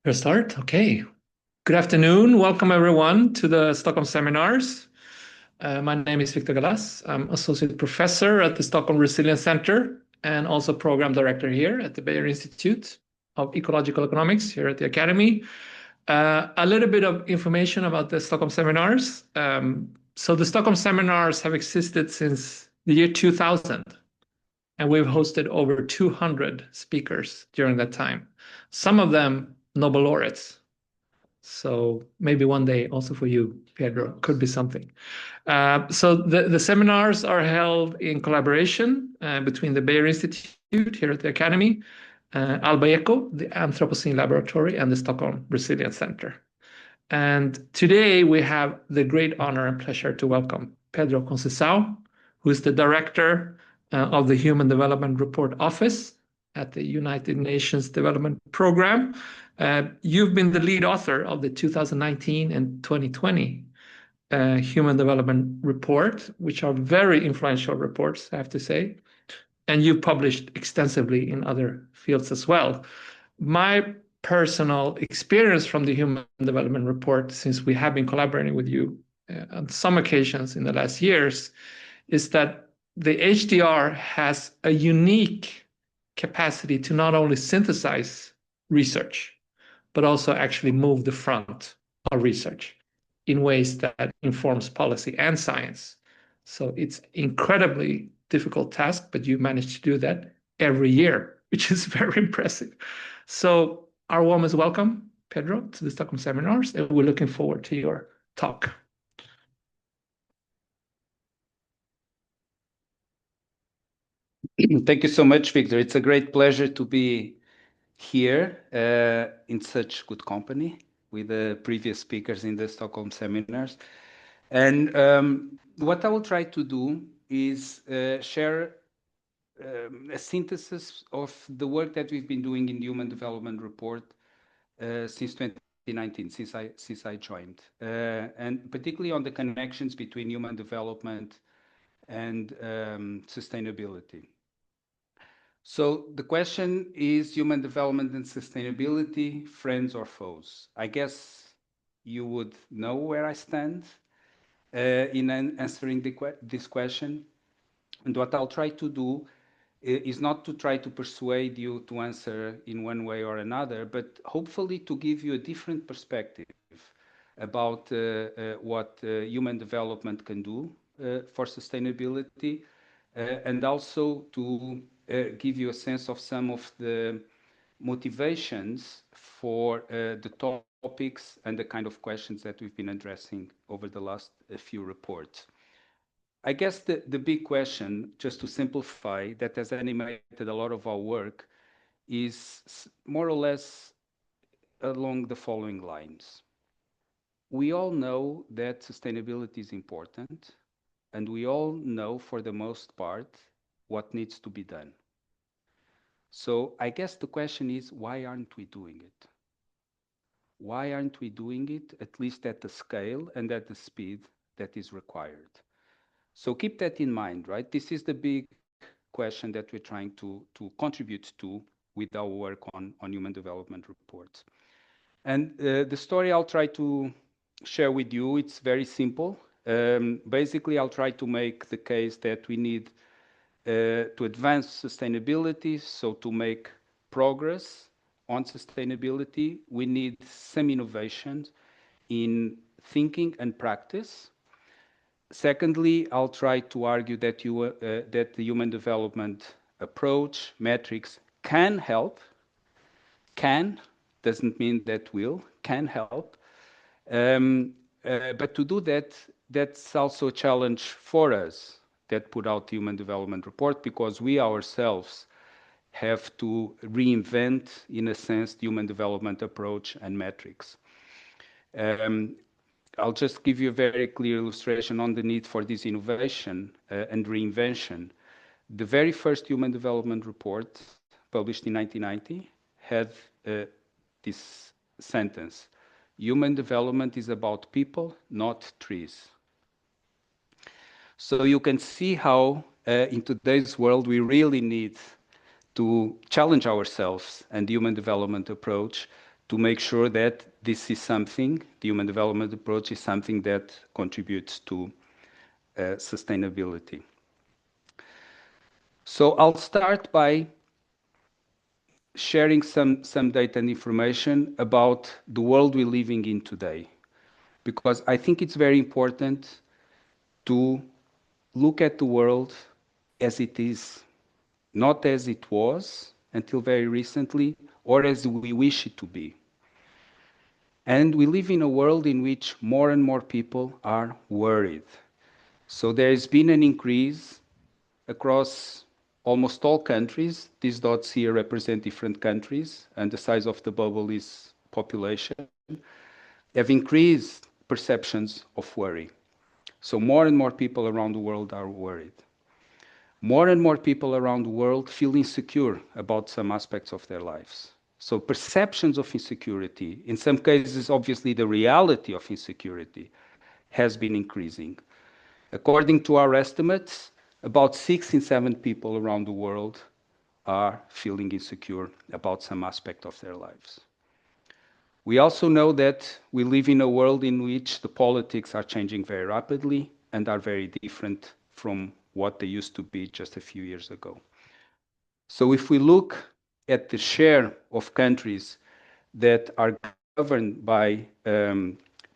Press start. Okay. Good afternoon. Welcome everyone to the Stockholm seminars. My name is Victor Galas. I'm associate professor at the Stockholm Resilience Center and also program director here at the Bayer Institute of Ecological Economics here at the Academy. A little bit of information about the Stockholm seminars. So the Stockholm seminars have existed since the year 2000, and we've hosted over 200 speakers during that time. Some of them Nobel laureates. So maybe one day also for you, Pedro, could be something. So the seminars are held in collaboration between the Bayer Institute here at the Academy, Alba Eco, the Anthropocene Laboratory, and the Stockholm Resilience Center. And today we have the great honor and pleasure to welcome Pedro Conceição, who is the director of the Human Development Report Office at the United Nations Development Program. You've been the lead author of the 2019 and 2020 Human Development Report, which are very influential reports, I have to say. And you've published extensively in other fields as well. My personal experience from the Human Development Report, since we have been collaborating with you on some occasions in the last years, is that the HDR has a unique capacity to not only synthesize research, but also actually move the front of research in ways that informs policy and science. So it's incredibly difficult task, but you manage to do that every year, which is very impressive. So our warmest welcome, Pedro, to the Stockholm seminars, and we're looking forward to your talk. Thank you so much, Victor. It's a great pleasure to be here in such good company with the previous speakers in the Stockholm seminars. And what I will try to do is share a synthesis of the work that we've been doing in the Human Development Report since 2019, since I joined, and particularly on the connections between human development and sustainability. So the question is, human development and sustainability, friends or foes? I guess you would know where I stand in answering this question. And what I'll try to do is not to try to persuade you to answer in one way or another, but hopefully to give you a different perspective about what human development can do for sustainability, and also to give you a sense of some of the motivations for the topics and the kind of questions that we've been addressing over the last few reports. I guess the big question, just to simplify, that has animated a lot of our work is more or less along the following lines. We all know that sustainability is important, and we all know, for the most part, what needs to be done. So I guess the question is, why aren't we doing it? Why aren't we doing it, at least at the scale and at the speed that is required? So keep that in mind, right? This is the big question that we're trying to contribute to with our work on human development reports. And the story I'll try to share with you, it's very simple. Basically, I'll try to make the case that we need to advance sustainability. So to make progress on sustainability, we need some innovations in thinking and practice. Secondly, I'll try to argue that the human development approach, metrics, can help. Can doesn't mean that will, can help. But to do that, that's also a challenge for us that put out the Human Development Report, because we ourselves have to reinvent, in a sense, the human development approach and metrics. I'll just give you a very clear illustration on the need for this innovation and reinvention. The very first Human Development Report, published in 1990, had this sentence: human development is about people, not trees. So you can see how in today's world we really need to challenge ourselves and the human development approach to make sure that this is something, the human development approach is something that contributes to sustainability. So I'll start by sharing some data and information about the world we're living in today, because I think it's very important to look at the world as it is, not as it was until very recently, or as we wish it to be. And we live in a world in which more and more people are worried. So there's been an increase across almost all countries. These dots here represent different countries, and the size of the bubble is population, have increased perceptions of worry. So more and more people around the world are worried. More and more people around the world feel insecure about some aspects of their lives. So perceptions of insecurity, in some cases, obviously the reality of insecurity, has been increasing. According to our estimates, about 6 in 7 people around the world are feeling insecure about some aspect of their lives. We also know that we live in a world in which the politics are changing very rapidly and are very different from what they used to be just a few years ago. So if we look at the share of countries that are governed by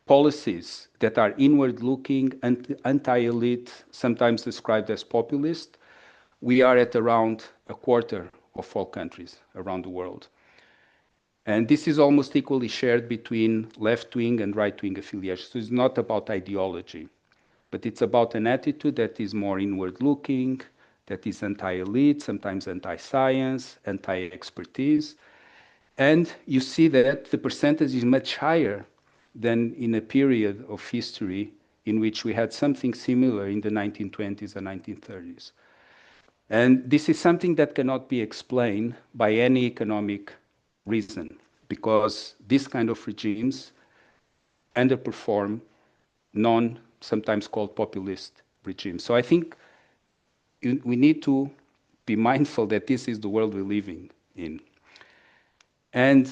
policies that are inward-looking and anti-elite, sometimes described as populist, we are at around a quarter of all countries around the world. And this is almost equally shared between left-wing and right-wing affiliations. So it's not about ideology, but it's about an attitude that is more inward-looking, that is anti-elite, sometimes anti-science, anti-expertise. And you see that the percentage is much higher than in a period of history in which we had something similar in the 1920s and 1930s. And this is something that cannot be explained by any economic reason, because these kind of regimes underperform sometimes called populist regimes. So I think we need to be mindful that this is the world we're living in. And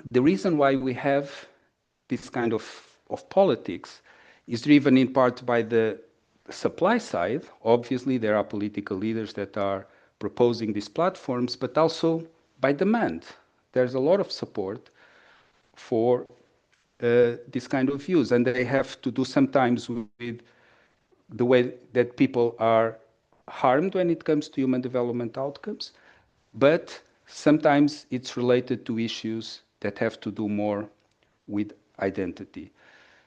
the reason why we have this kind of politics is driven in part by the supply side. Obviously, there are political leaders that are proposing these platforms, but also by demand. There's a lot of support for this kind of views, and they have to do sometimes with the way that people are harmed when it comes to human development outcomes, but sometimes it's related to issues that have to do more with identity.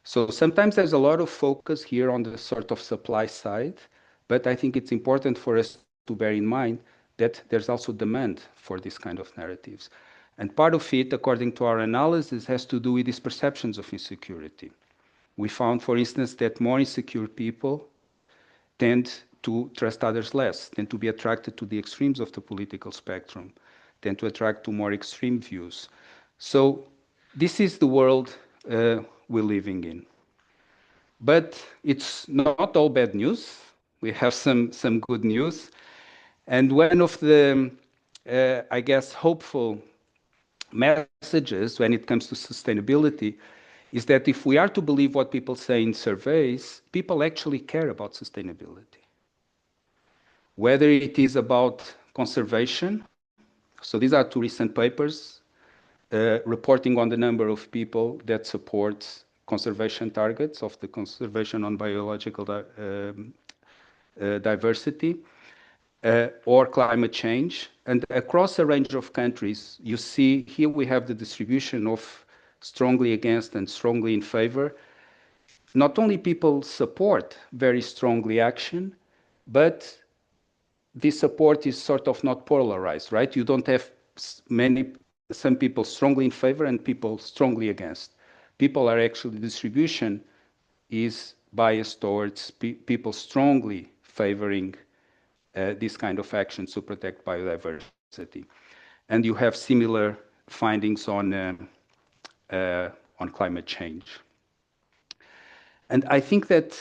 So sometimes there's a lot of focus here on the sort of supply side, but I think it's important for us to bear in mind that there's also demand for this kind of narratives. And part of it, according to our analysis, has to do with these perceptions of insecurity. We found, for instance, that more insecure people tend to trust others less, tend to be attracted to the extremes of the political spectrum, tend to attract to more extreme views. So this is the world we're living in. But it's not all bad news. We have some good news. And one of the, I guess, hopeful messages when it comes to sustainability is that if we are to believe what people say in surveys, people actually care about sustainability. Whether it is about conservation, so these are two recent papers reporting on the number of people that support conservation targets of the Conservation on Biological Diversity or climate change. And across a range of countries, you see here we have the distribution of strongly against and strongly in favor. Not only people support very strongly action, but this support is sort of not polarized, right? You don't have some people strongly in favor and people strongly against. People are actually, the distribution is biased towards people strongly favoring this kind of actions to protect biodiversity. And you have similar findings on climate change. And I think that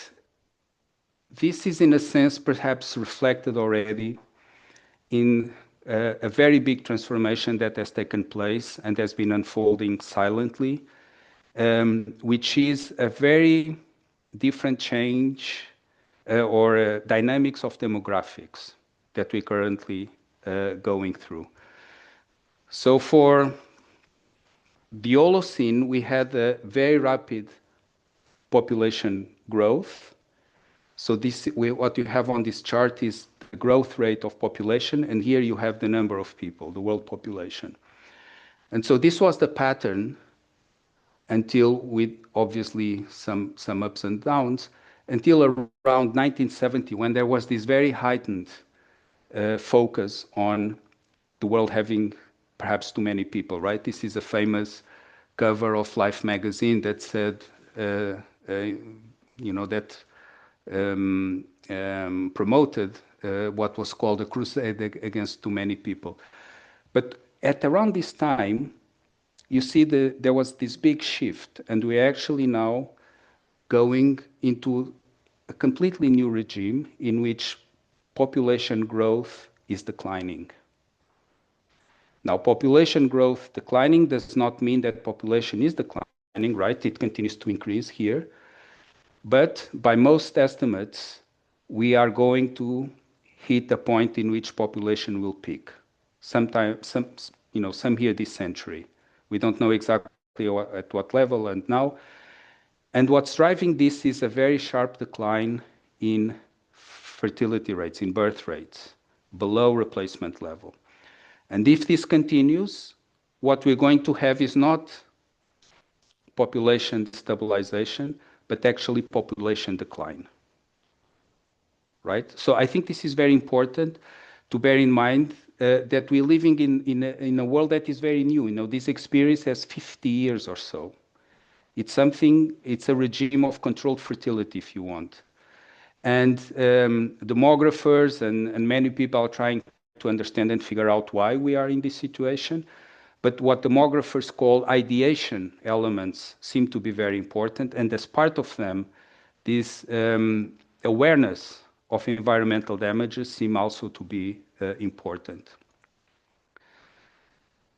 this is, in a sense, perhaps reflected already in a very big transformation that has taken place and has been unfolding silently, which is a very different change or dynamics of demographics that we're currently going through. So for the Holocene, we had a very rapid population growth. So what you have on this chart is the growth rate of population, and here you have the number of people, the world population. And so this was the pattern until, with obviously some ups and downs, until around 1970, when there was this very heightened focus on the world having perhaps too many people, right? This is a famous cover of Life magazine that said, that promoted what was called a crusade against too many people. But at around this time, you see there was this big shift, and we're actually now going into a completely new regime in which population growth is declining. Now, population growth declining does not mean that population is declining, right? It continues to increase here. But by most estimates, we are going to hit a point in which population will peak. Some here this century. We don't know exactly at what level and now. And what's driving this is a very sharp decline in fertility rates, in birth rates, below replacement level. And if this continues, what we're going to have is not population stabilization, but actually population decline. Right? So I think this is very important to bear in mind that we're living in a world that is very new. This experience has 50 years or so. It's a regime of controlled fertility, if you want. And demographers and many people are trying to understand and figure out why we are in this situation. But what demographers call ideation elements seem to be very important. And as part of them, this awareness of environmental damages seem also to be important.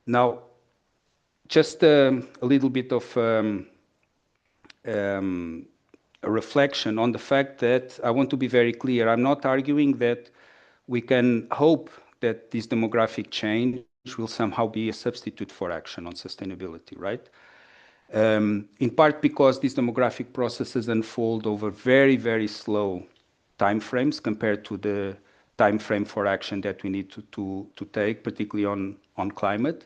Now, just a little bit of a reflection on the fact that I want to be very clear. I'm not arguing that we can hope that this demographic change will somehow be a substitute for action on sustainability, right? In part because these demographic processes unfold over very, very slow timeframes compared to the time frame for action that we need to take, particularly on climate.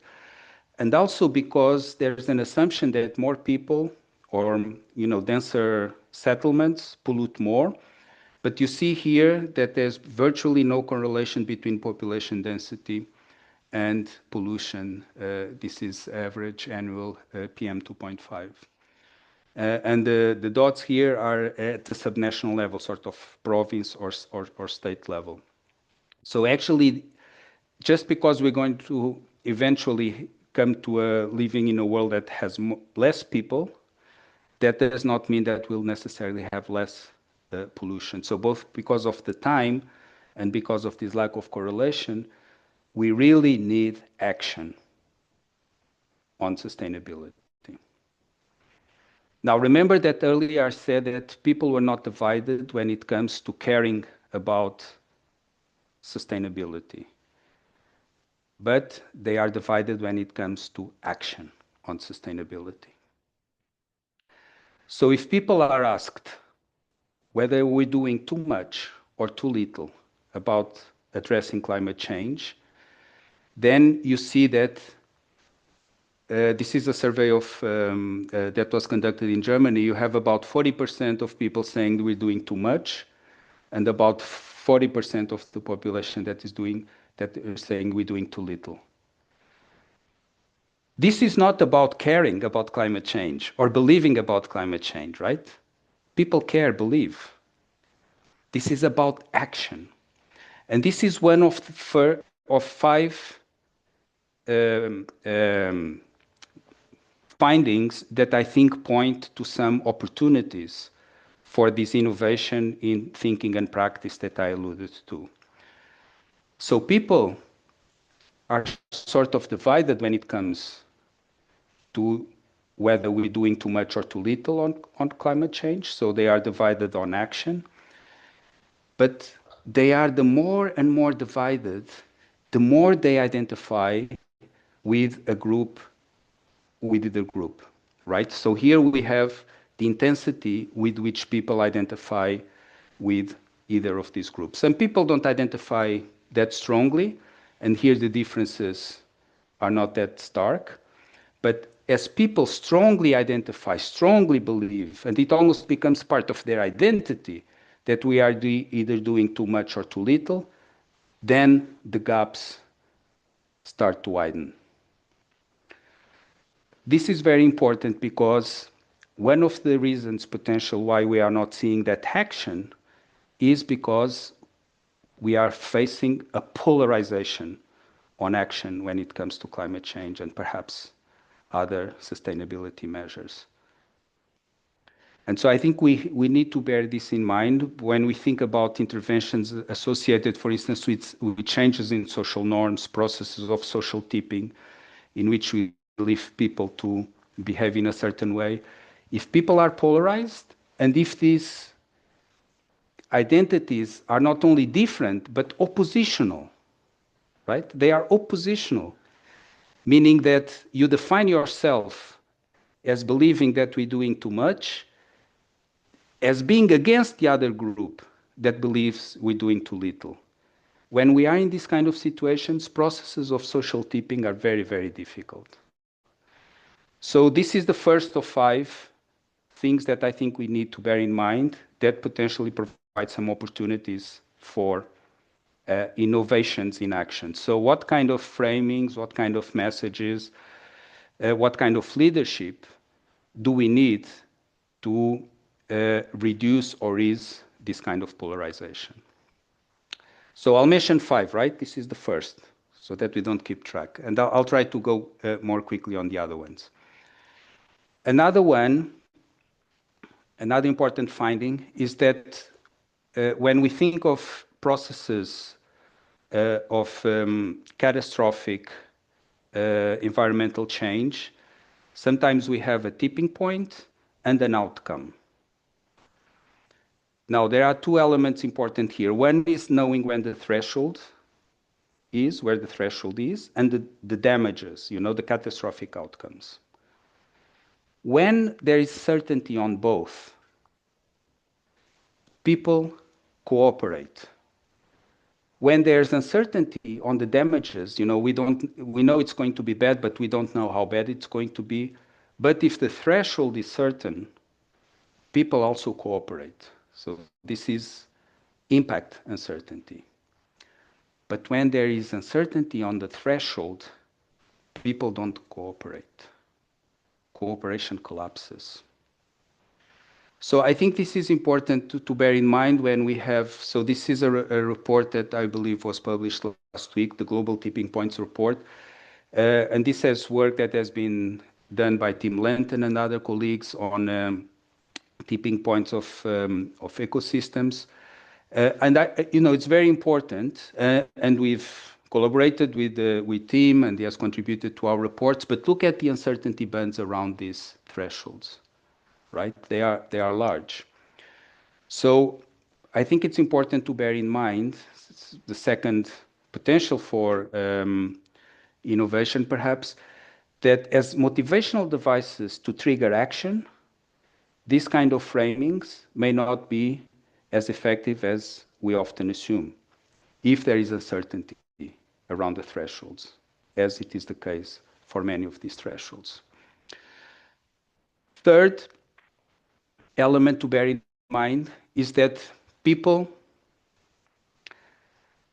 And also because there's an assumption that more people or denser settlements pollute more. But you see here that there's virtually no correlation between population density and pollution. This is average annual PM 2.5. And the dots here are at the subnational level, sort of province or state level. So actually, just because we're going to eventually come to living in a world that has less people, that does not mean that we'll necessarily have less pollution. So both because of the time and because of this lack of correlation, we really need action on sustainability. Now, remember that earlier I said that people were not divided when it comes to caring about sustainability, but they are divided when it comes to action on sustainability. So if people are asked whether we're doing too much or too little about addressing climate change, then you see that this is a survey that was conducted in Germany. You have about 40% of people saying we're doing too much, and about 40% of the population that are saying we're doing too little. This is not about caring about climate change or believing about climate change, right? People care, believe. This is about action. And this is one of 5 findings that I think point to some opportunities for this innovation in thinking and practice that I alluded to. So people are sort of divided when it comes to whether we're doing too much or too little on climate change. So they are divided on action. But they are the more and more divided, the more they identify with a group, with the group, right? So here we have the intensity with which people identify with either of these groups. Some people don't identify that strongly, and here the differences are not that stark. But as people strongly identify, strongly believe, and it almost becomes part of their identity that we are either doing too much or too little, then the gaps start to widen. This is very important because one of the reasons potential why we are not seeing that action is because we are facing a polarization on action when it comes to climate change and perhaps other sustainability measures. And so I think we need to bear this in mind when we think about interventions associated, for instance, with changes in social norms, processes of social tipping, in which we leave people to behave in a certain way. If people are polarized, and if these identities are not only different, but oppositional, right? They are oppositional, meaning that you define yourself as believing that we're doing too much, as being against the other group that believes we're doing too little. When we are in these kind of situations, processes of social tipping are very, very difficult. So this is the first of 5 things that I think we need to bear in mind that potentially provide some opportunities for innovations in action. So what kind of framings, what kind of messages, what kind of leadership do we need to reduce or ease this kind of polarization? So I'll mention 5, right? This is the first, so that we don't keep track. And I'll try to go more quickly on the other ones. Another important finding is that when we think of processes of catastrophic environmental change, sometimes we have a tipping point and an outcome. Now, there are 2 elements important here. One is knowing when the threshold is, where the threshold is, and the damages, the catastrophic outcomes. When there is certainty on both, people cooperate. When there's uncertainty on the damages, we know it's going to be bad, but we don't know how bad it's going to be. But if the threshold is certain, people also cooperate. So this is impact uncertainty. But when there is uncertainty on the threshold, people don't cooperate. Cooperation collapses. So I think this is important to bear in mind when we have, so this is a report that I believe was published last week, the Global Tipping Points Report. And this has work that has been done by Tim Lenton and other colleagues on tipping points of ecosystems. And it's very important, and we've collaborated with Tim, and he has contributed to our reports. But look at the uncertainty bands around these thresholds, right? They are large. So I think it's important to bear in mind the second potential for innovation, perhaps, that as motivational devices to trigger action, these kind of framings may not be as effective as we often assume, if there is uncertainty around the thresholds, as it is the case for many of these thresholds. Third element to bear in mind is that people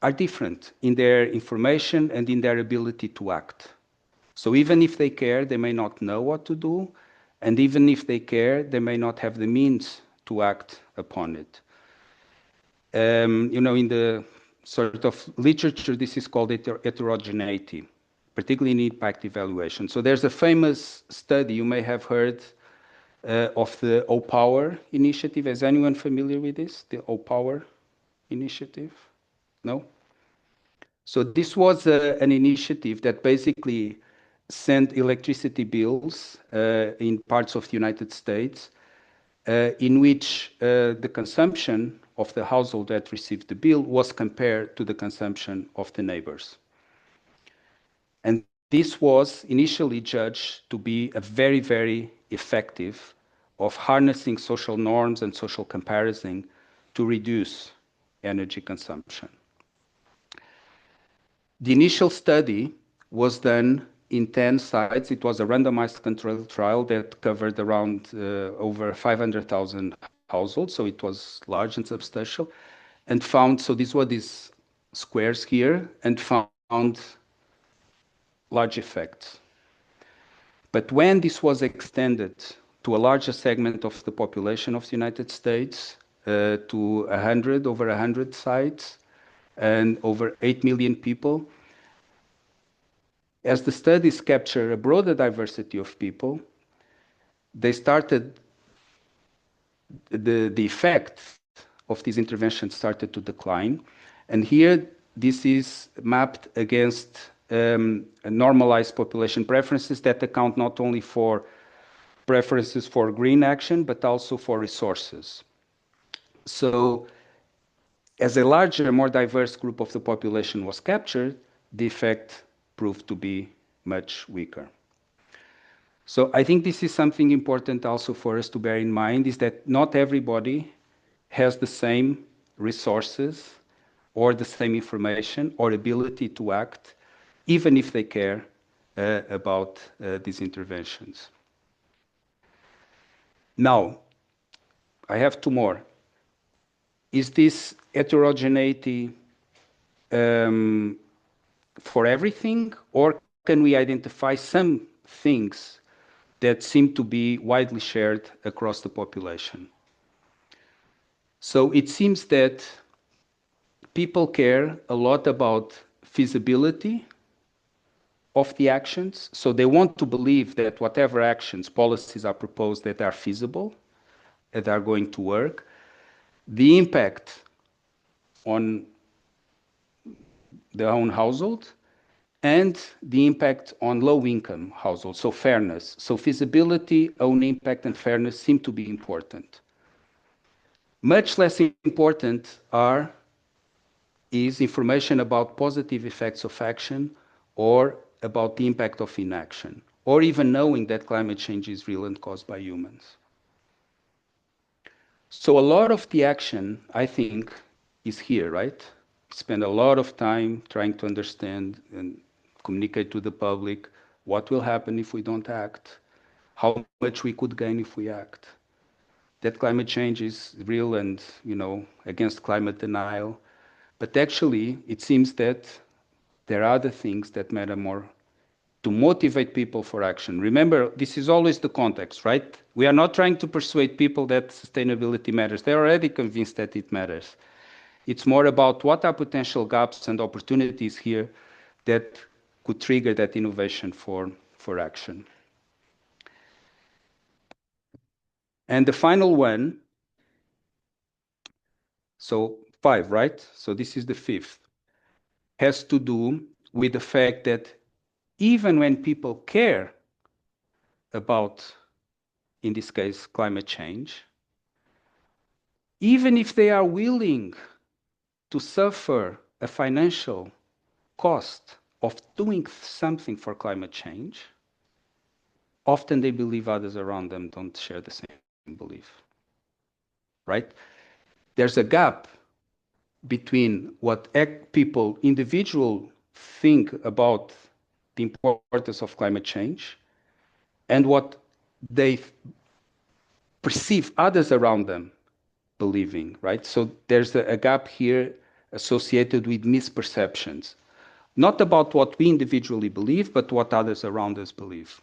are different in their information and in their ability to act. So even if they care, they may not know what to do, and even if they care, they may not have the means to act upon it. In the sort of literature, this is called heterogeneity, particularly in impact evaluation. So there's a famous study you may have heard of the O-Power initiative. Is anyone familiar with this, the O-Power initiative? No? So this was an initiative that basically sent electricity bills in parts of the United States in which the consumption of the household that received the bill was compared to the consumption of the neighbors. And this was initially judged to be a very, very effective of harnessing social norms and social comparison to reduce energy consumption. The initial study was done in 10 sites. It was a randomized controlled trial that covered around over 500,000 households, so it was large and substantial, and found, so these were these squares here, and found large effects. But when this was extended to a larger segment of the population of the United States, to over 100 sites, and over 8 million people, as the studies capture a broader diversity of people, they started, the effect of these interventions started to decline. And here, this is mapped against normalized population preferences that account not only for preferences for green action, but also for resources. So, as a larger, more diverse group of the population was captured, the effect proved to be much weaker. So I think this is something important also for us to bear in mind, is that not everybody has the same resources or the same information or ability to act, even if they care about these interventions. Now, I have two more. Is this heterogeneity for everything, or can we identify some things that seem to be widely shared across the population? So it seems that people care a lot about feasibility of the actions. So they want to believe that whatever actions, policies are proposed, that are feasible, that are going to work. The impact on their own household, and the impact on low-income households, so fairness. So feasibility, own impact, and fairness seem to be important. Much less important is information about positive effects of action or about the impact of inaction, or even knowing that climate change is real and caused by humans. So a lot of the action, I think, is here, right? Spend a lot of time trying to understand and communicate to the public what will happen if we don't act, how much we could gain if we act, that climate change is real and, against climate denial. But actually, it seems that there are other things that matter more to motivate people for action. Remember, this is always the context, right? We are not trying to persuade people that sustainability matters. They're already convinced that it matters. It's more about what are potential gaps and opportunities here that could trigger that innovation for action. And the final one, so 5, right? So this is the 5th, has to do with the fact that even when people care about, in this case, climate change, even if they are willing to suffer a financial cost of doing something for climate change, often they believe others around them don't share the same belief, right? There's a gap between what people, individual, think about the importance of climate change and what they perceive others around them believing, right? So there's a gap here associated with misperceptions, not about what we individually believe, but what others around us believe.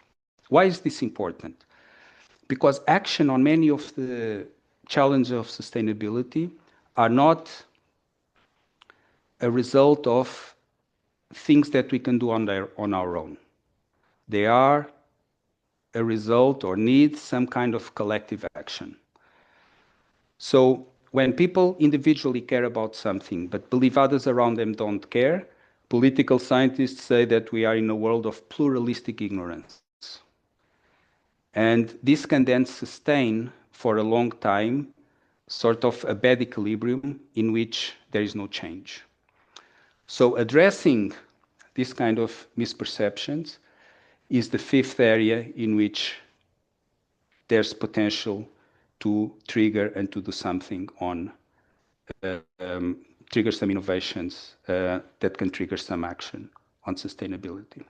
Why is this important? Because action on many of the challenges of sustainability are not a result of things that we can do on our own. They are a result or need some kind of collective action. So when people individually care about something but believe others around them don't care, political scientists say that we are in a world of pluralistic ignorance. And this can then sustain for a long time sort of a bad equilibrium in which there is no change. So addressing this kind of misperceptions is the fifth area in which there's potential to trigger and to do something on, trigger some innovations that can trigger some action on sustainability.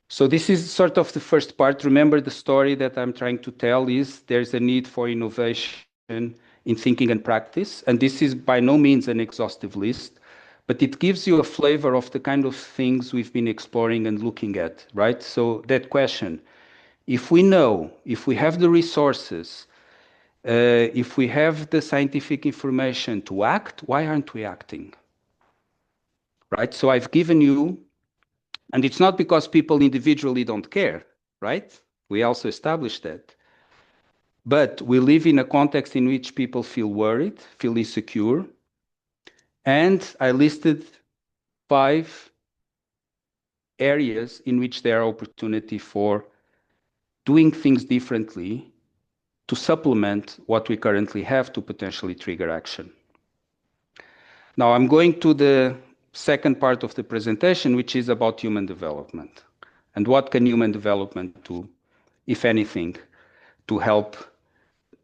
So this is sort of the first part. Remember, the story that I'm trying to tell is there's a need for innovation in thinking and practice. And this is by no means an exhaustive list, but it gives you a flavor of the kind of things we've been exploring and looking at, right? So that question, if we know, if we have the resources, if we have the scientific information to act, why aren't we acting? Right? So I've given you, and it's not because people individually don't care, right? We also established that. But we live in a context in which people feel worried, feel insecure. And I listed 5 areas in which there are opportunity for doing things differently to supplement what we currently have to potentially trigger action. Now I'm going to the second part of the presentation, which is about human development. And what can human development do, if anything, to help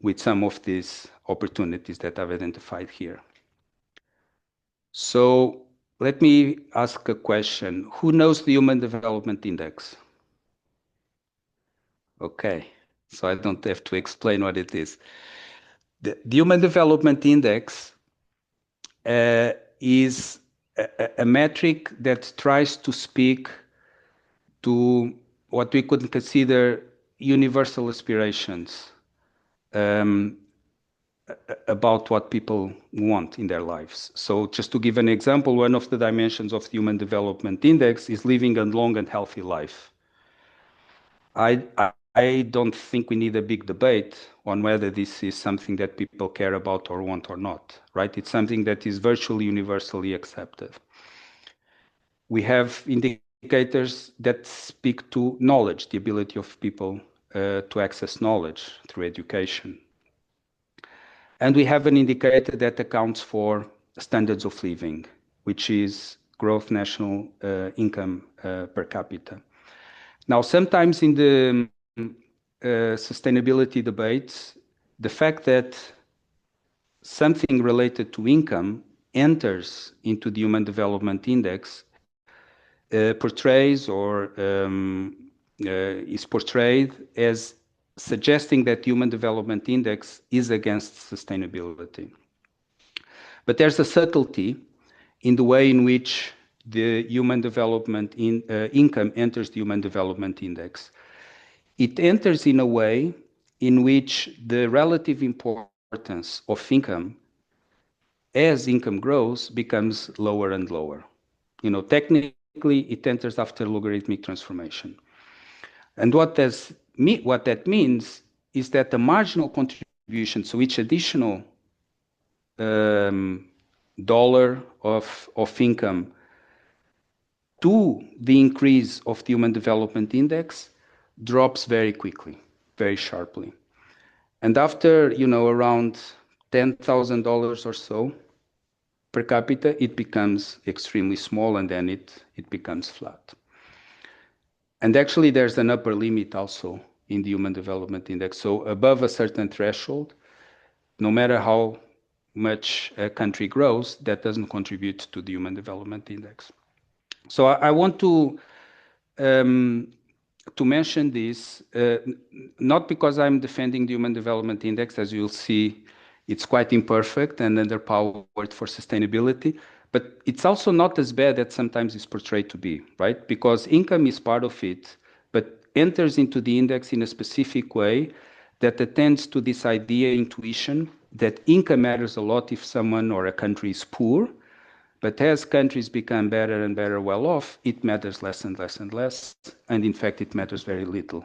with some of these opportunities that I've identified here. So let me ask a question. Who knows the Human Development Index? Okay, so I don't have to explain what it is. The Human Development Index is a metric that tries to speak to what we could consider universal aspirations about what people want in their lives. So just to give an example, one of the dimensions of the Human Development Index is living a long and healthy life. I don't think we need a big debate on whether this is something that people care about or want or not, right? It's something that is virtually universally accepted. We have indicators that speak to knowledge, the ability of people to access knowledge through education. And we have an indicator that accounts for standards of living, which is gross national income per capita. Now, sometimes in the sustainability debates, the fact that something related to income enters into the Human Development Index portrays or is portrayed as suggesting that Human Development Index is against sustainability. But there's a subtlety in the way in which the Human Development income enters the Human Development Index. It enters in a way in which the relative importance of income as income grows becomes lower and lower. You know, technically it enters after logarithmic transformation. And what that means is that the marginal contribution, so each additional dollar of income to the increase of the Human Development Index drops very quickly, very sharply. And after, you know, around $10,000 or so per capita, it becomes extremely small, and then it becomes flat. And actually, there's an upper limit also in the Human Development Index. So above a certain threshold, no matter how much a country grows, that doesn't contribute to the Human Development Index. So I want to mention this, not because I'm defending the Human Development Index. As you'll see, it's quite imperfect and underpowered for sustainability, but it's also not as bad as sometimes it's portrayed to be, right? Because income is part of it, but enters into the index in a specific way that attends to this idea, intuition, that income matters a lot if someone or a country is poor, but as countries become better and better well off, it matters less and less and less, and in fact it matters very little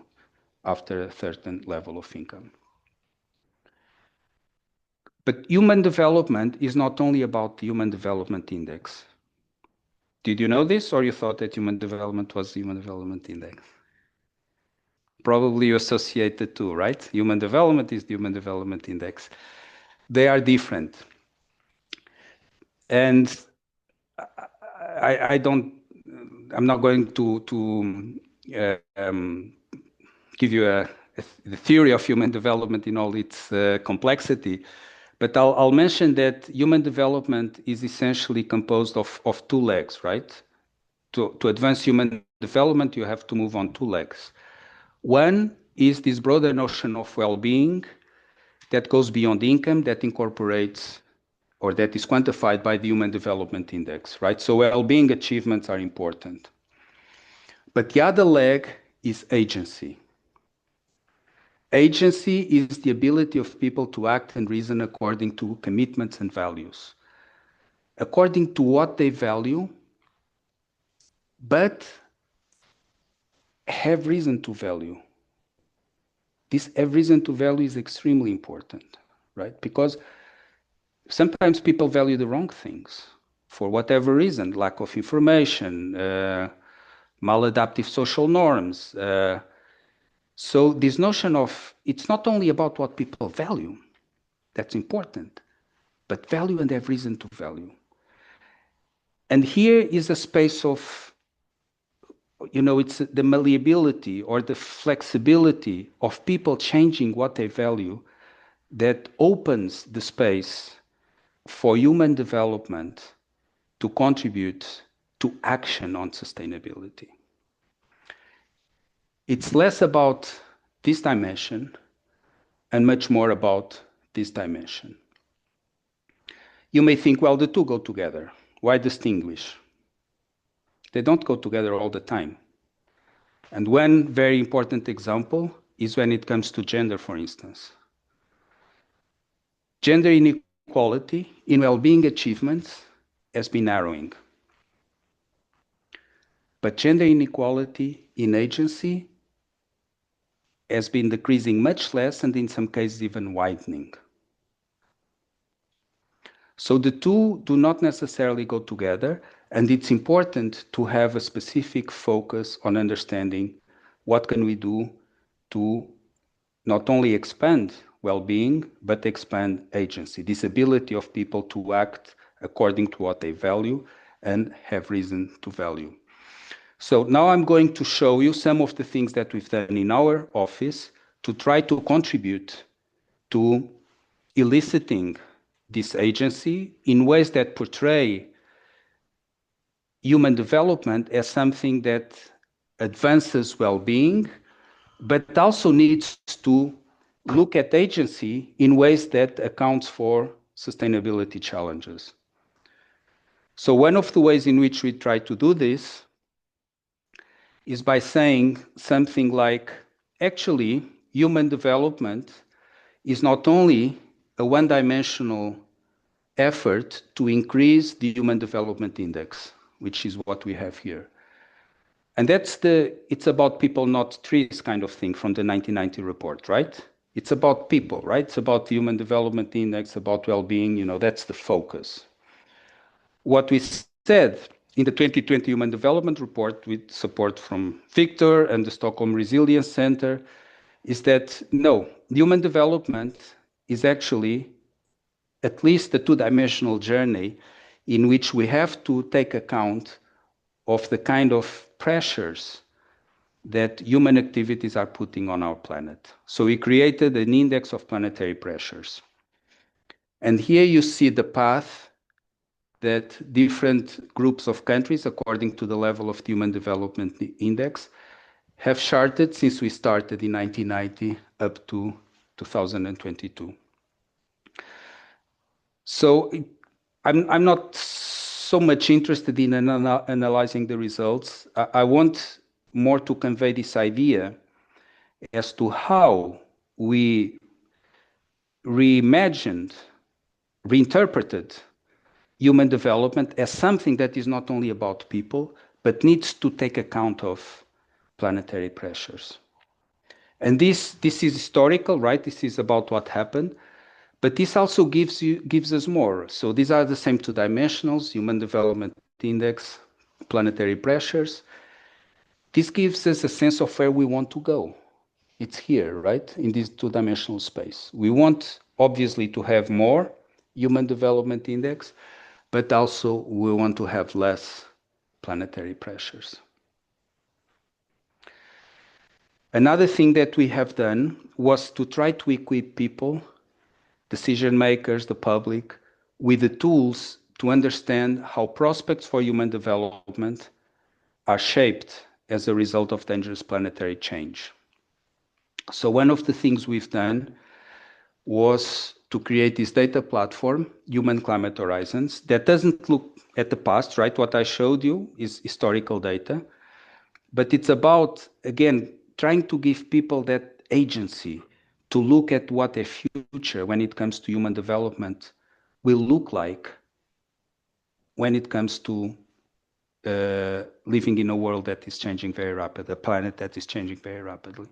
after a certain level of income. But human development is not only about the Human Development Index. Did you know this, or you thought that human development was the Human Development Index? Probably you associate the two, right? Human development is the Human Development Index. They are different. And I'm not going to give you the theory of human development in all its complexity, but I'll mention that human development is essentially composed of two legs, right? To advance human development, you have to move on two legs. One is this broader notion of well-being that goes beyond income, that incorporates or that is quantified by the Human Development Index, right? So well-being achievements are important. But the other leg is agency. Agency is the ability of people to act and reason according to commitments and values, according to what they value, but have reason to value. This have reason to value is extremely important, right? Because sometimes people value the wrong things for whatever reason, lack of information, maladaptive social norms. So this notion of, it's not only about what people value, that's important, but value and have reason to value. And here is a space of, it's the malleability or the flexibility of people changing what they value that opens the space for human development to contribute to action on sustainability. It's less about this dimension and much more about this dimension. You may think, well, the two go together. Why distinguish? They don't go together all the time. And one very important example is when it comes to gender, for instance. Gender inequality in well-being achievements has been narrowing. But gender inequality in agency has been decreasing much less and in some cases even widening. So the two do not necessarily go together, and it's important to have a specific focus on understanding what can we do to not only expand well-being, but expand agency, this ability of people to act according to what they value and have reason to value. So now I'm going to show you some of the things that we've done in our office to try to contribute to eliciting this agency in ways that portray human development as something that advances well-being, but also needs to look at agency in ways that accounts for sustainability challenges. So one of the ways in which we try to do this is by saying something like, actually, human development is not only a one-dimensional effort to increase the Human Development Index, which is what we have here. And it's about people, not trees kind of thing from the 1990 report, right? It's about people, right? It's about the Human Development Index, about well-being, that's the focus. What we said in the 2020 Human Development Report with support from Victor and the Stockholm Resilience Center is that, no, human development is actually at least a two-dimensional journey in which we have to take account of the kind of pressures that human activities are putting on our planet. So we created an index of planetary pressures. And here you see the path that different groups of countries, according to the level of the Human Development Index, have charted since we started in 1990 up to 2022. So I'm not so much interested in analyzing the results. I want more to convey this idea as to how we reimagined, reinterpreted human development as something that is not only about people, but needs to take account of planetary pressures. And this is historical, right? This is about what happened. But this also gives us more. So these are the same two dimensionals, Human Development Index, planetary pressures. This gives us a sense of where we want to go. It's here, right, in this two-dimensional space. We want, obviously, to have more Human Development Index, but also we want to have less planetary pressures. Another thing that we have done was to try to equip people, decision makers, the public, with the tools to understand how prospects for human development are shaped as a result of dangerous planetary change. So one of the things we've done was to create this data platform, Human Climate Horizons, that doesn't look at the past, right? What I showed you is historical data, but it's about, again, trying to give people that agency to look at what their future when it comes to human development will look like when it comes to living in a world that is changing very rapidly, a planet that is changing very rapidly.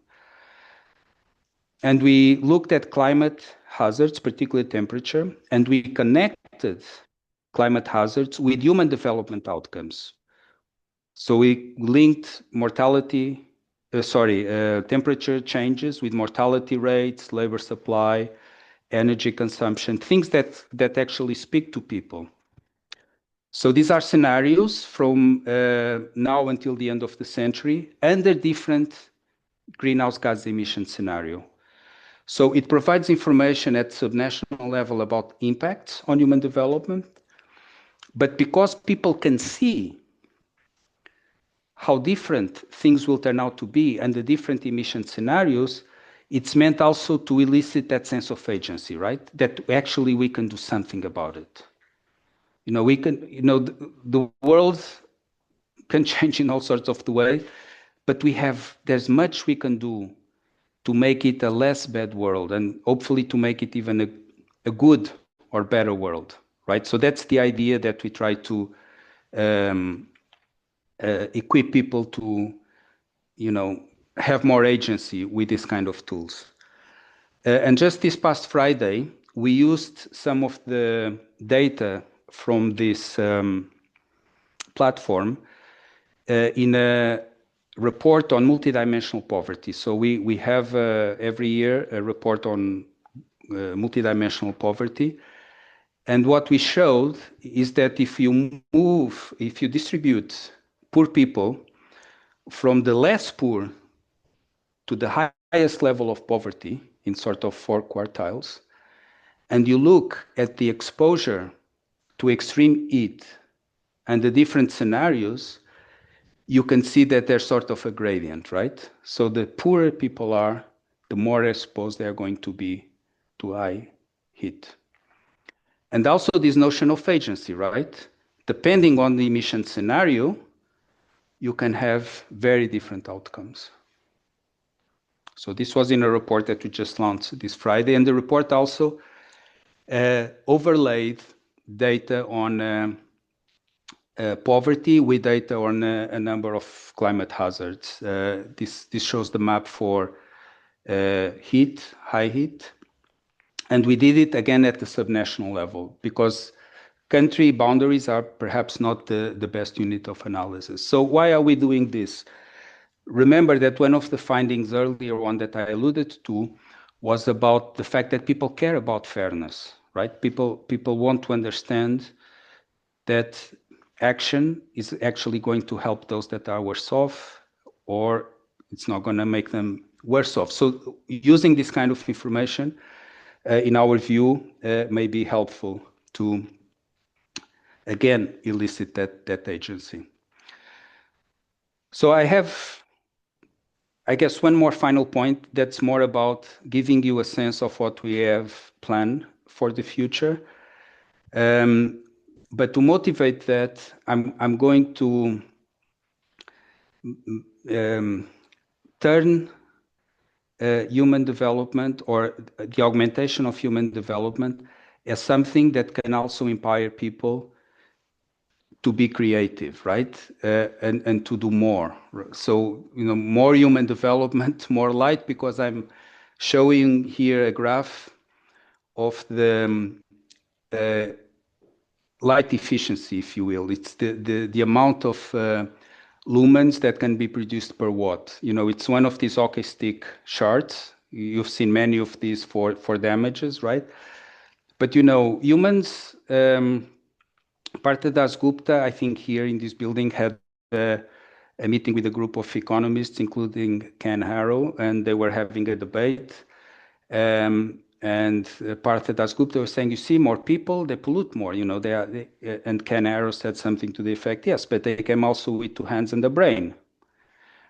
And we looked at climate hazards, particularly temperature, and we connected climate hazards with human development outcomes. So we linked temperature changes with mortality rates, labor supply, energy consumption, things that actually speak to people. So these are scenarios from now until the end of the century under different greenhouse gas emission scenario. So it provides information at subnational level about impacts on human development, but because people can see how different things will turn out to be under different emission scenarios, it's meant also to elicit that sense of agency, right? That actually we can do something about it. The world can change in all sorts of the way, but there's much we can do to make it a less bad world and hopefully to make it even a good or better world, right? So that's the idea that we try to equip people to, have more agency with this kind of tools. And just this past Friday, we used some of the data from this platform in a report on multidimensional poverty. So we have every year a report on multidimensional poverty. And what we showed is that if you distribute poor people from the less poor to the highest level of poverty in sort of 4 quartiles, and you look at the exposure to extreme heat and the different scenarios, you can see that there's sort of a gradient, right? So the poorer people are, the more exposed they are going to be to high heat. And also this notion of agency, right? Depending on the emission scenario, you can have very different outcomes. So this was in a report that we just launched this Friday, and the report also overlaid data on poverty with data on a number of climate hazards. This shows the map for heat, high heat, and we did it again at the subnational level because country boundaries are perhaps not the best unit of analysis. So why are we doing this? Remember that one of the findings earlier on that I alluded to was about the fact that people care about fairness, right? People want to understand that action is actually going to help those that are worse off, or it's not going to make them worse off. So using this kind of information, in our view, may be helpful to, again, elicit that agency. So I have, I guess, one more final point that's more about giving you a sense of what we have planned for the future. But to motivate that, I'm going to turn human development or the augmentation of human development as something that can also inspire people to be creative, right? And to do more. So, more human development, more light, because I'm showing here a graph of the light efficiency, if you will. It's the amount of lumens that can be produced per watt. It's one of these hockey stick charts. You've seen many of these for damages, right? But humans, Partha Dasgupta, I think here in this building, had a meeting with a group of economists, including Ken Harrow, and they were having a debate. And Partha Dasgupta was saying, you see, more people, they pollute more, and Ken Harrow said something to the effect, yes, but they came also with two hands and a brain,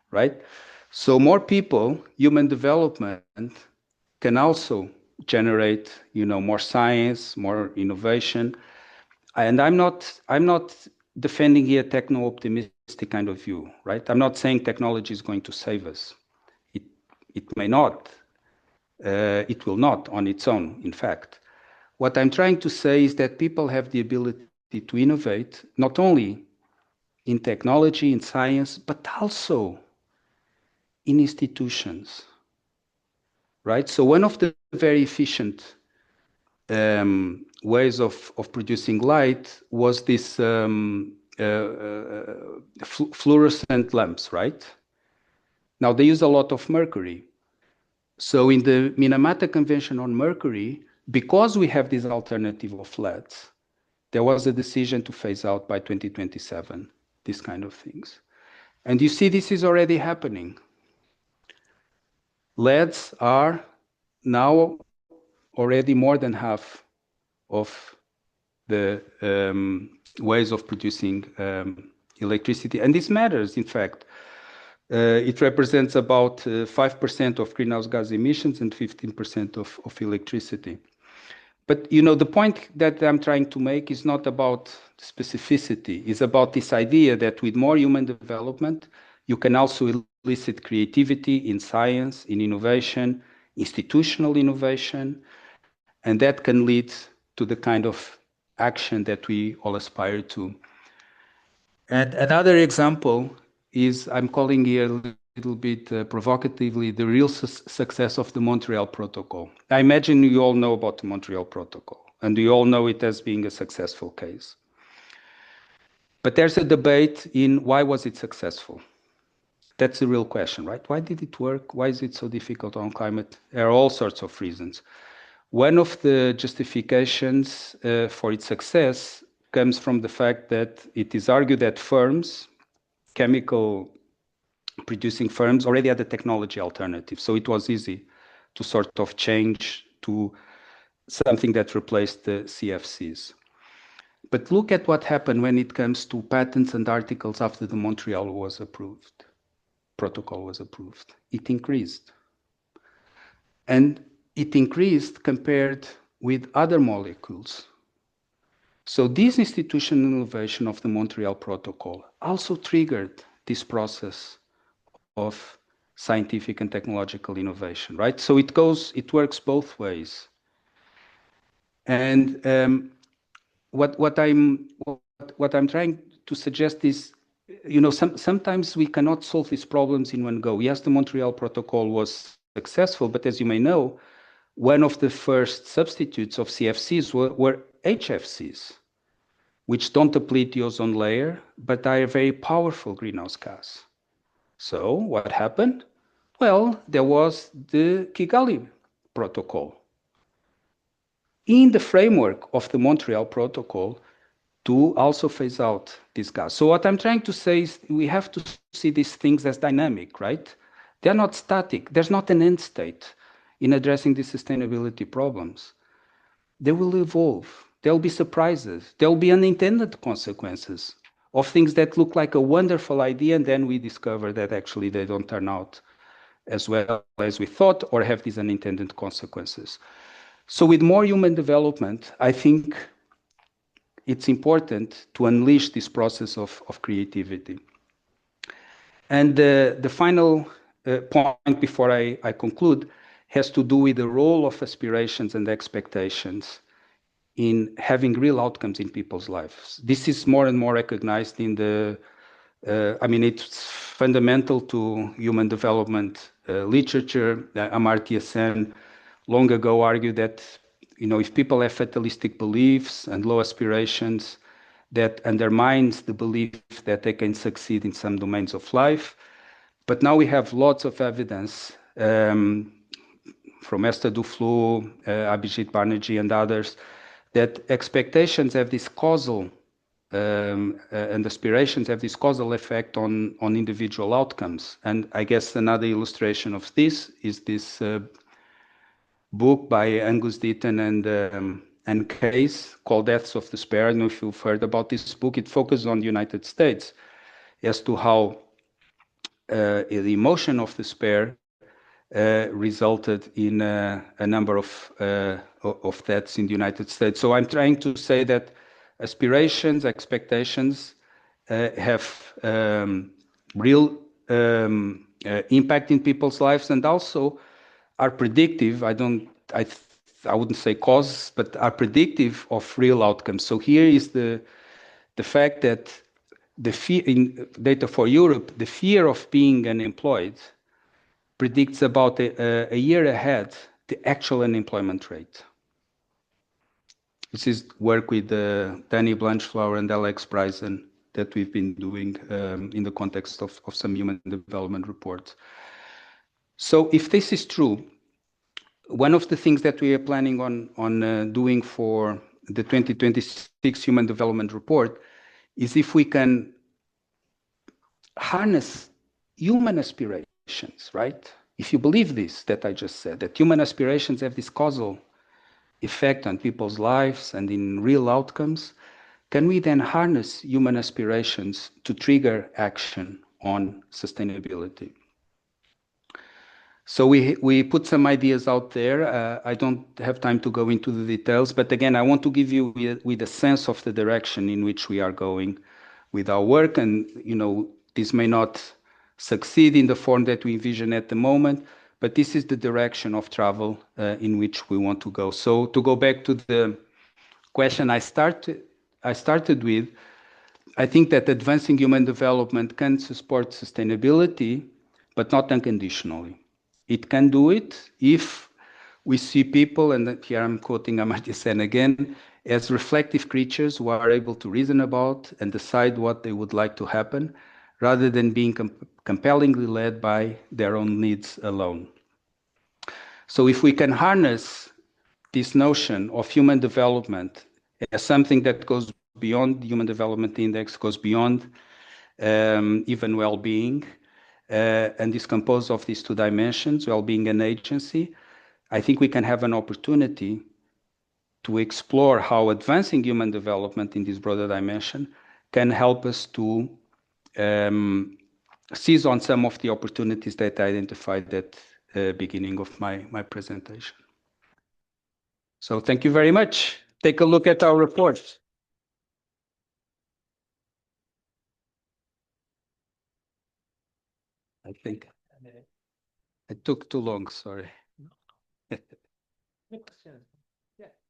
right? So more people, human development, can also generate, more science, more innovation. And I'm not defending here techno-optimistic kind of view, right? I'm not saying technology is going to save us. It may not. It will not on its own, in fact. What I'm trying to say is that people have the ability to innovate, not only in technology, in science, but also in institutions, right? So one of the very efficient ways of producing light was this fluorescent lamps, right? Now they use a lot of mercury. So in the Minamata Convention on Mercury, because we have this alternative of LEDs, there was a decision to phase out by 2027, these kind of things. And you see this is already happening. LEDs are now already more than half of the ways of producing electricity. And this matters, in fact. It represents about 5% of greenhouse gas emissions and 15% of electricity. But the point that I'm trying to make is not about specificity. It's about this idea that with more human development, you can also elicit creativity in science, in innovation, institutional innovation, and that can lead to the kind of action that we all aspire to. And another example is, I'm calling here a little bit provocatively, the real success of the Montreal Protocol. I imagine you all know about the Montreal Protocol, and you all know it as being a successful case. But there's a debate in why was it successful? That's the real question, right? Why did it work? Why is it so difficult on climate? There are all sorts of reasons. One of the justifications for its success comes from the fact that it is argued that firms, chemical producing firms, already had a technology alternative. So it was easy to sort of change to something that replaced the CFCs. But look at what happened when it comes to patents and articles after the Montreal Protocol was approved. It increased. And it increased compared with other molecules. So this institutional innovation of the Montreal Protocol also triggered this process of scientific and technological innovation, right? So it works both ways. And what I'm trying to suggest is, sometimes we cannot solve these problems in one go. Yes, the Montreal Protocol was successful, but as you may know, one of the first substitutes of CFCs were HFCs, which don't deplete the ozone layer, but are a very powerful greenhouse gas. So what happened? Well, there was the Kigali Protocol. In the framework of the Montreal Protocol, to also phase out this gas. So what I'm trying to say is we have to see these things as dynamic, right? They're not static. There's not an end state in addressing these sustainability problems. They will evolve. There'll be surprises. There'll be unintended consequences of things that look like a wonderful idea, and then we discover that actually they don't turn out as well as we thought or have these unintended consequences. So with more human development, I think it's important to unleash this process of creativity. And the final point before I conclude has to do with the role of aspirations and expectations in having real outcomes in people's lives. This is more and more recognized in it's fundamental to human development literature. Amartya Sen long ago argued that, if people have fatalistic beliefs and low aspirations, that undermines the belief that they can succeed in some domains of life. But now we have lots of evidence from Esther Duflo, Abhijit Banerjee, and others, that expectations have this causal and aspirations have this causal effect on individual outcomes. And I guess another illustration of this is this book by Angus Deaton and Case called Deaths of Despair. I don't know if you've heard about this book. It focuses on the United States as to how the emotion of despair resulted in a number of deaths in the United States. So I'm trying to say that aspirations, expectations have real impact in people's lives, and also are predictive. I wouldn't say cause, but are predictive of real outcomes. So here is the fact that the fear in data for Europe, the fear of being unemployed predicts about a year ahead the actual unemployment rate. This is work with Danny Blanchflower and Alex Bryson that we've been doing in the context of some human development reports. So if this is true, one of the things that we are planning on doing for the 2026 Human Development Report is if we can harness human aspirations, right? If you believe this, that I just said, that human aspirations have this causal effect on people's lives and in real outcomes, can we then harness human aspirations to trigger action on sustainability? So we put some ideas out there. I don't have time to go into the details, but again, I want to give you with a sense of the direction in which we are going with our work. And, you know, this may not succeed in the form that we envision at the moment, but this is the direction of travel in which we want to go. So to go back to the question I started with, I think that advancing human development can support sustainability, but not unconditionally. It can do it if we see people, and here I'm quoting Amartya Sen again, as reflective creatures who are able to reason about and decide what they would like to happen, rather than being compellingly led by their own needs alone. So if we can harness this notion of human development as something that goes beyond the Human Development Index, goes beyond even well-being, and is composed of these two dimensions, well-being and agency, I think we can have an opportunity to explore how advancing human development in this broader dimension can help us to seize on some of the opportunities that I identified at the beginning of my presentation. So thank you very much. Take a look at our report. I think I took too long, sorry. Yeah,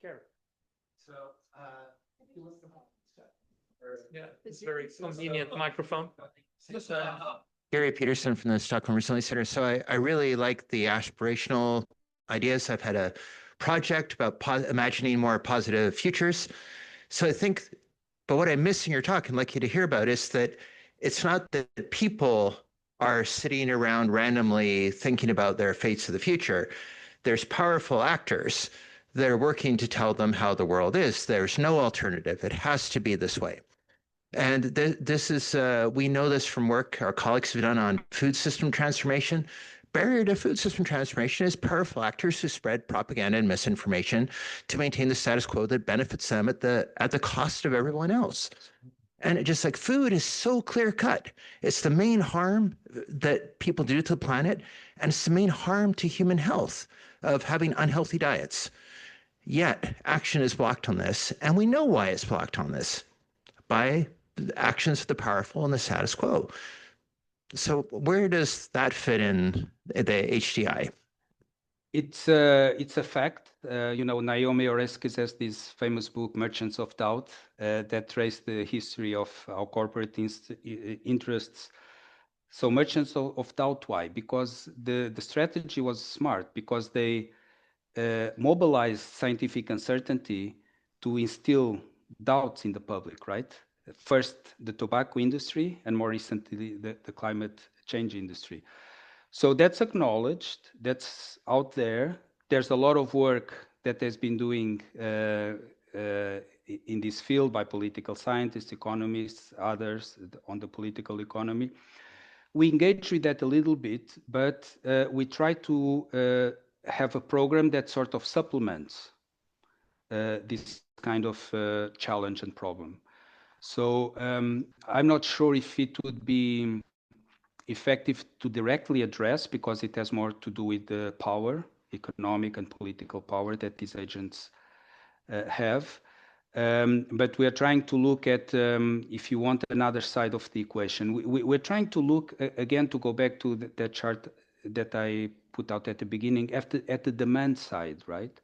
Gary. So, yeah, it's a very convenient microphone. Gary Peterson from the Stockholm Resilience Center. So I really like the aspirational ideas. I've had a project about imagining more positive futures. So I think, but what I miss in your talk and like you to hear about is that it's not that people are sitting around randomly thinking about their fates of the future. There's powerful actors that are working to tell them how the world is. There's no alternative. It has to be this way. And this is, we know this from work our colleagues have done on food system transformation. Barrier to food system transformation is powerful actors who spread propaganda and misinformation to maintain the status quo that benefits them at the cost of everyone else. And it just like food is so clear cut. It's the main harm that people do to the planet, and it's the main harm to human health of having unhealthy diets. Yet action is blocked on this, and we know why it's blocked on this, by the actions of the powerful and the status quo. So where does that fit in the HDI? It's a fact. You know, Naomi Oreskes has this famous book, Merchants of Doubt, that traced the history of our corporate interests. So Merchants of Doubt, why? Because the strategy was smart, because they mobilized scientific uncertainty to instill doubts in the public, right? First, the tobacco industry, and more recently, the climate change industry. So that's acknowledged, that's out there. There's a lot of work that has been doing in this field by political scientists, economists, others on the political economy. We engage with that a little bit, but we try to have a program that sort of supplements this kind of challenge and problem. So I'm not sure if it would be effective to directly address, because it has more to do with the power, economic and political power that these agents have. But we are trying to look at, if you want, another side of the equation. We're trying to look, again, to go back to that chart that I put out at the beginning, at the demand side, right?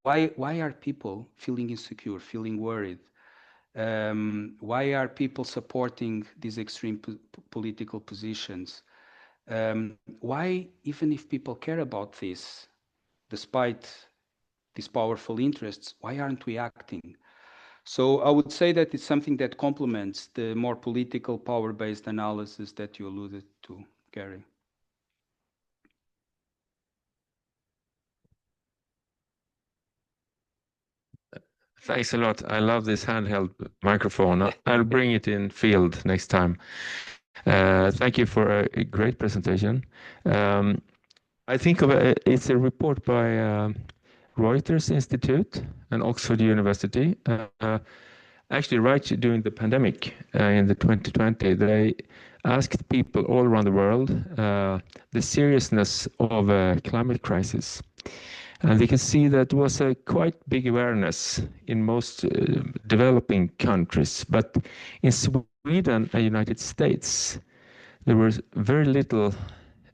Why are people feeling insecure, feeling worried? Why are people supporting these extreme political positions? Why, even if people care about this, despite these powerful interests, why aren't we acting? So I would say that it's something that complements the more political power-based analysis that you alluded to, Gary. Thanks a lot. I love this handheld microphone. I'll bring it in field next time. Thank you for a great presentation. I think it's a report by Reuters Institute and Oxford University. Actually, right during the pandemic in the 2020, they asked people all around the world the seriousness of a climate crisis. And they can see that there was a quite big awareness in most developing countries. But in Sweden and United States, there was very little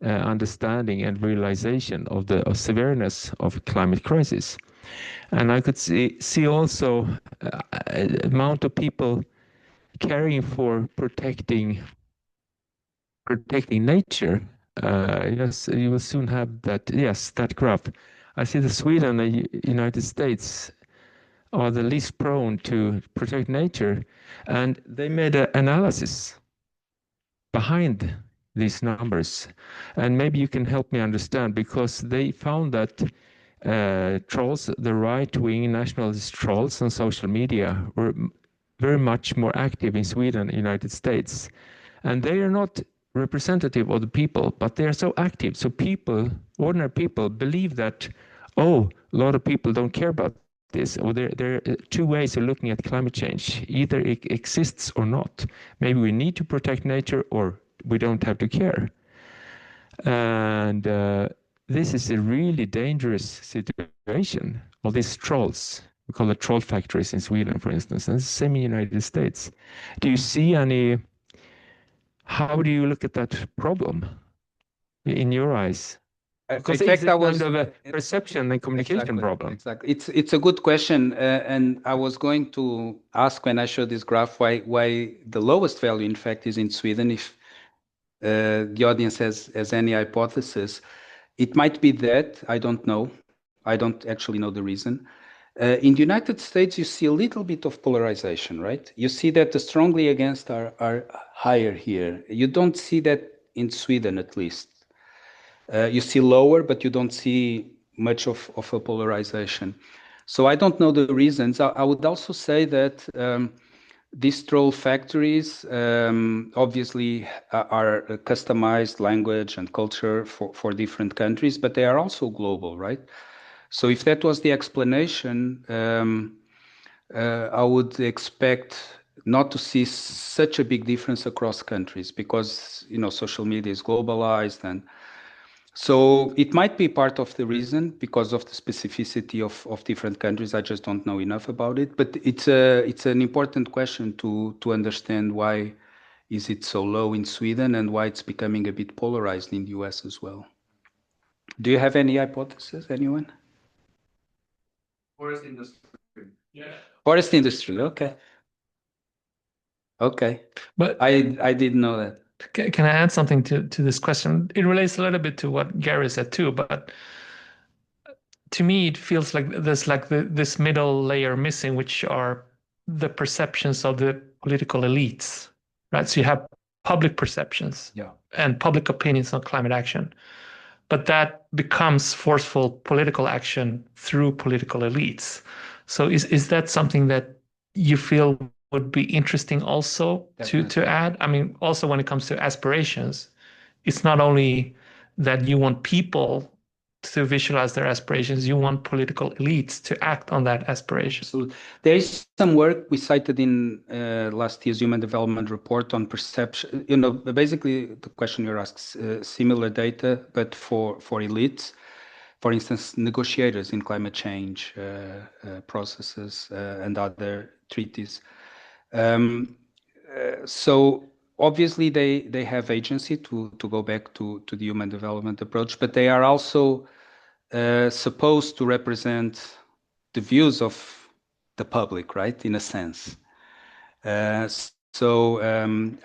understanding and realization of the severeness of climate crisis. And I could see also amount of people caring for protecting nature. Yes, you will soon have that. Yes, that graph. I see that Sweden and the United States are the least prone to protect nature, and they made an analysis behind these numbers. And maybe you can help me understand, because they found that trolls, the right-wing nationalist trolls on social media, were very much more active in Sweden and United States. And they are not representative of the people, but they are so active. So people, ordinary people, believe that, oh, a lot of people don't care about this, or there are two ways of looking at climate change. Either it exists or not. Maybe we need to protect nature, or we don't have to care. And this is a really dangerous situation of these trolls. We call it troll factories in Sweden, for instance, and the same in the United States. Do you see any? How do you look at that problem in your eyes? Because it's a kind of a perception and communication problem. Exactly. It's a good question, and I was going to ask when I showed this graph why the lowest value, in fact, is in Sweden. If the audience has any hypothesis, it might be that. I don't know. I don't actually know the reason. In the United States, you see a little bit of polarization, right? You see that the strongly against are higher here. You don't see that in Sweden, at least. You see lower, but you don't see much of a polarization. So I don't know the reasons. I would also say that these troll factories obviously are a customized language and culture for different countries, but they are also global, right? So if that was the explanation, I would expect not to see such a big difference across countries, because social media is globalized, and so it might be part of the reason, because of the specificity of different countries. I just don't know enough about it, but it's an important question to understand why is it so low in Sweden and why it's becoming a bit polarized in the US as well. Do you have any hypothesis, anyone? Forest industry. Yeah. Forest industry. Okay. Okay. But I didn't know that. can I add something to this question? It relates a little bit to what Gary said too, but to me it feels like there's like this middle layer missing, which are the perceptions of the political elites, right? So you have public perceptions and public opinions on climate action, but that becomes forceful political action through political elites. So is that something that you feel would be interesting also to add? I mean, also when it comes to aspirations, it's not only that you want people to visualize their aspirations, you want political elites to act on that aspiration. So there is some work we cited in last year's Human Development Report on perception. You know, basically the question you asked, similar data, but for elites, for instance, negotiators in climate change processes and other treaties. So obviously they have agency to go back to the human development approach, but they are also supposed to represent the views of the public, right? In a sense. So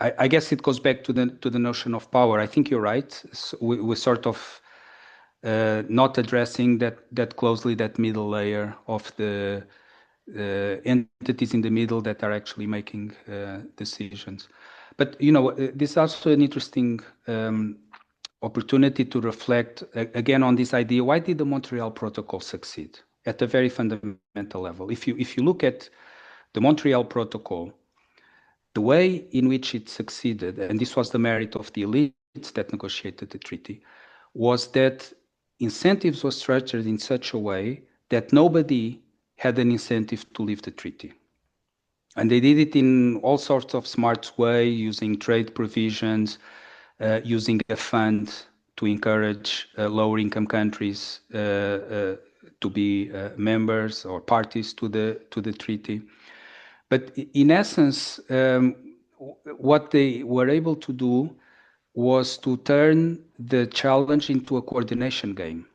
I guess it goes back to the notion of power. I think you're right. So we're sort of not addressing that closely, that middle layer of the entities in the middle that are actually making decisions. But you know, this is also an interesting opportunity to reflect again on this idea. Why did the Montreal Protocol succeed at a very fundamental level? If you look at the Montreal Protocol, the way in which it succeeded, and this was the merit of the elites that negotiated the treaty, was that incentives were structured in such a way that nobody had an incentive to leave the treaty. And they did it in all sorts of smart ways, using trade provisions, using a fund to encourage lower income countries to be members or parties to the treaty. But in essence, what they were able to do was to turn the challenge into a coordination game.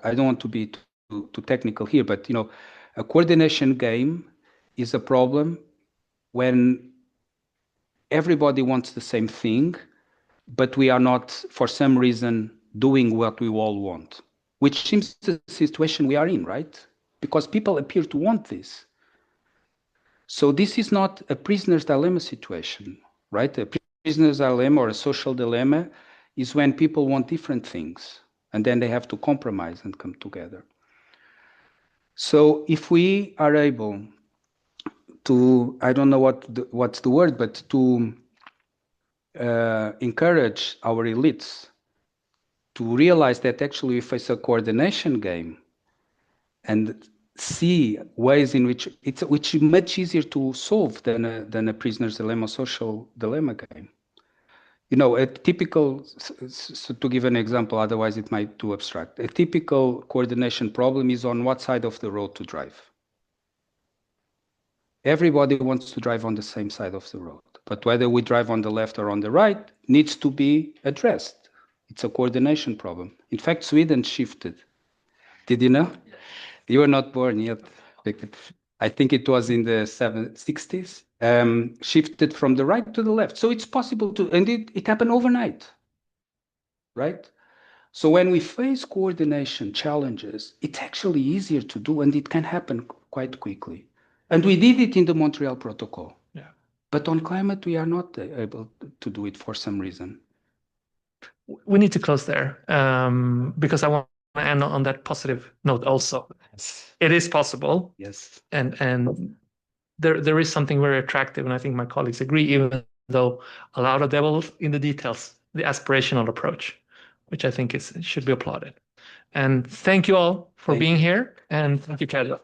I don't want to be too technical here, but you know, a coordination game is a problem when everybody wants the same thing, but we are not, for some reason, doing what we all want, which seems the situation we are in, right? Because people appear to want this. So this is not a prisoner's dilemma situation, right? A prisoner's dilemma or a social dilemma is when people want different things, and then they have to compromise and come together. So if we are able to, I don't know what's the word, but to encourage our elites to realize that actually we face a coordination game and see ways in which which is much easier to solve than a prisoner's dilemma, social dilemma game. You know, a typical, so to give an example, otherwise it might be too abstract. A typical coordination problem is on what side of the road to drive. Everybody wants to drive on the same side of the road, but whether we drive on the left or on the right needs to be addressed. It's a coordination problem. In fact, Sweden shifted. Did you know? Yes. You were not born yet. I think it was in the 60s. Shifted from the right to the left. So it's possible to, and it happened overnight, right? So when we face coordination challenges, it's actually easier to do, and it can happen quite quickly. And we did it in the Montreal Protocol. Yeah. But on climate, we are not able to do it for some reason. We need to close there because I want to end on that positive note also. Yes. It is possible. Yes. And there is something very attractive, and I think my colleagues agree, even though a lot of devil in the details, the aspirational approach, which I think should be applauded. And thank you all for being here, and thank you, Pedro.